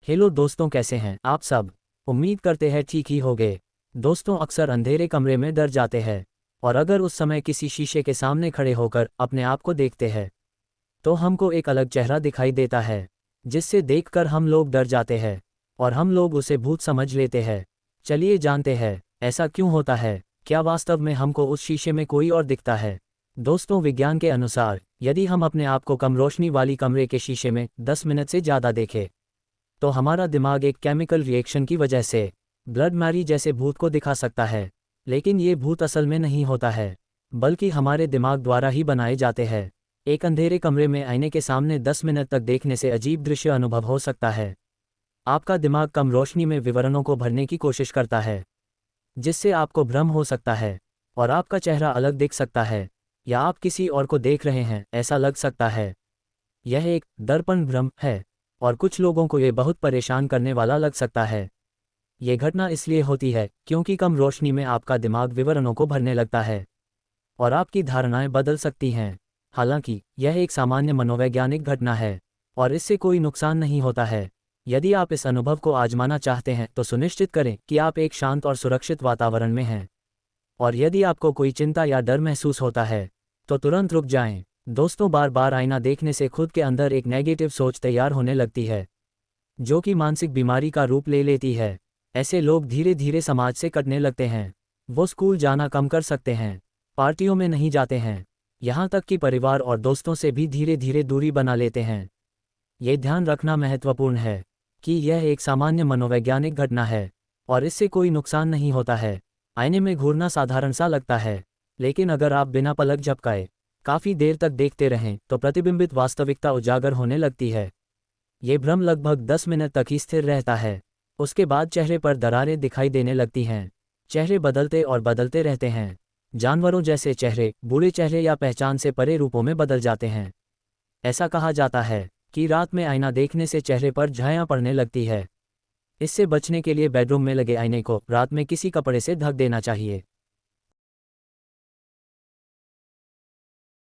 Hello दोस्तों, कैसे हैं आप सब। उम्मीद करते हैं ठीक ही होंगे। दोस्तों, अक्सर अंधेरे कमरे में डर जाते हैं और अगर उस समय किसी शीशे के सामने खड़े होकर अपने आप को देखते हैं तो हमको एक अलग चेहरा दिखाई देता है जिससे देखकर हम लोग डर जाते हैं और हम लोग उसे भूत समझ लेते हैं। चलिए जानते हैं ऐसा क्यों होता है। क्या वास्तव में हमको उस शीशे में कोई और दिखता है। दोस्तों, विज्ञान के अनुसार यदि हम अपने आप को कम रोशनी वाली कमरे के शीशे में 10 मिनट से ज़्यादा देखें तो हमारा दिमाग एक केमिकल रिएक्शन की वजह से ब्लड मैरी जैसे भूत को दिखा सकता है। लेकिन ये भूत असल में नहीं होता है, बल्कि हमारे दिमाग द्वारा ही बनाए जाते हैं। एक अंधेरे कमरे में आईने के सामने 10 मिनट तक देखने से अजीब दृश्य अनुभव हो सकता है। आपका दिमाग कम रोशनी में विवरणों को भरने की कोशिश करता है, जिससे आपको भ्रम हो सकता है और आपका चेहरा अलग दिख सकता है या आप किसी और को देख रहे हैं ऐसा लग सकता है। यह एक दर्पण भ्रम है और कुछ लोगों को यह बहुत परेशान करने वाला लग सकता है। ये घटना इसलिए होती है क्योंकि कम रोशनी में आपका दिमाग विवरणों को भरने लगता है और आपकी धारणाएं बदल सकती हैं। हालांकि यह एक सामान्य मनोवैज्ञानिक घटना है और इससे कोई नुकसान नहीं होता है। यदि आप इस अनुभव को आजमाना चाहते हैं तो सुनिश्चित करें कि आप एक शांत और सुरक्षित वातावरण में हैं, और यदि आपको कोई चिंता या डर महसूस होता है तो तुरंत रुक जाएं। दोस्तों, बार बार आईना देखने से खुद के अंदर एक नेगेटिव सोच तैयार होने लगती है जो कि मानसिक बीमारी का रूप ले लेती है। ऐसे लोग धीरे धीरे समाज से कटने लगते हैं। वो स्कूल जाना कम कर सकते हैं, पार्टियों में नहीं जाते हैं, यहाँ तक कि परिवार और दोस्तों से भी धीरे धीरे दूरी बना लेते हैं। ये ध्यान रखना महत्वपूर्ण है कि यह एक सामान्य मनोवैज्ञानिक घटना है और इससे कोई नुकसान नहीं होता है। आईने में घूरना साधारण सा लगता है, लेकिन अगर आप बिना पलक झपकाए काफ़ी देर तक देखते रहें तो प्रतिबिंबित वास्तविकता उजागर होने लगती है। ये भ्रम लगभग 10 मिनट तक ही स्थिर रहता है। उसके बाद चेहरे पर दरारें दिखाई देने लगती हैं। चेहरे बदलते और बदलते रहते हैं। जानवरों जैसे चेहरे बूढ़े चेहरे या पहचान से परे रूपों में बदल जाते हैं। ऐसा कहा जाता है कि रात में आईना देखने से चेहरे पर झायां पड़ने लगती है। इससे बचने के लिए बेडरूम में लगे आईने को रात में किसी कपड़े से ढक देना चाहिए।